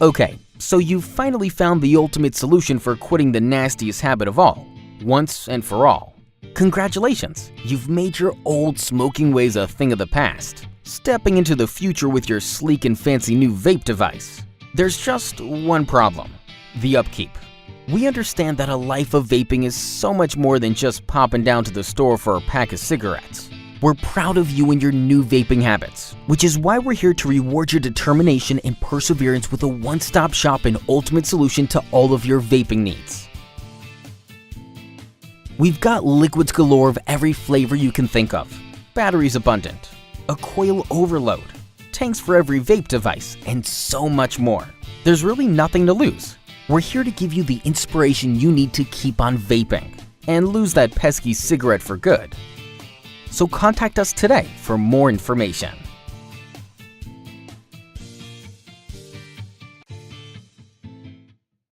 Okay, so you've finally found the ultimate solution for quitting the nastiest habit of all, once and for all. Congratulations, you've made your old smoking ways a thing of the past, stepping into the future with your sleek and fancy new vape device. There's just one problem: the upkeep. We understand that a life of vaping is so much more than just popping down to the store for a pack of cigarettes. We're proud of you and your new vaping habits, which is why we're here to reward your determination and perseverance with a one-stop shop and ultimate solution to all of your vaping needs. We've got liquids galore of every flavor you can think of, batteries abundant, a coil overload, tanks for every vape device, and so much more. There's really nothing to lose. We're here to give you the inspiration you need to keep on vaping and lose that pesky cigarette for good. So contact us today for more information.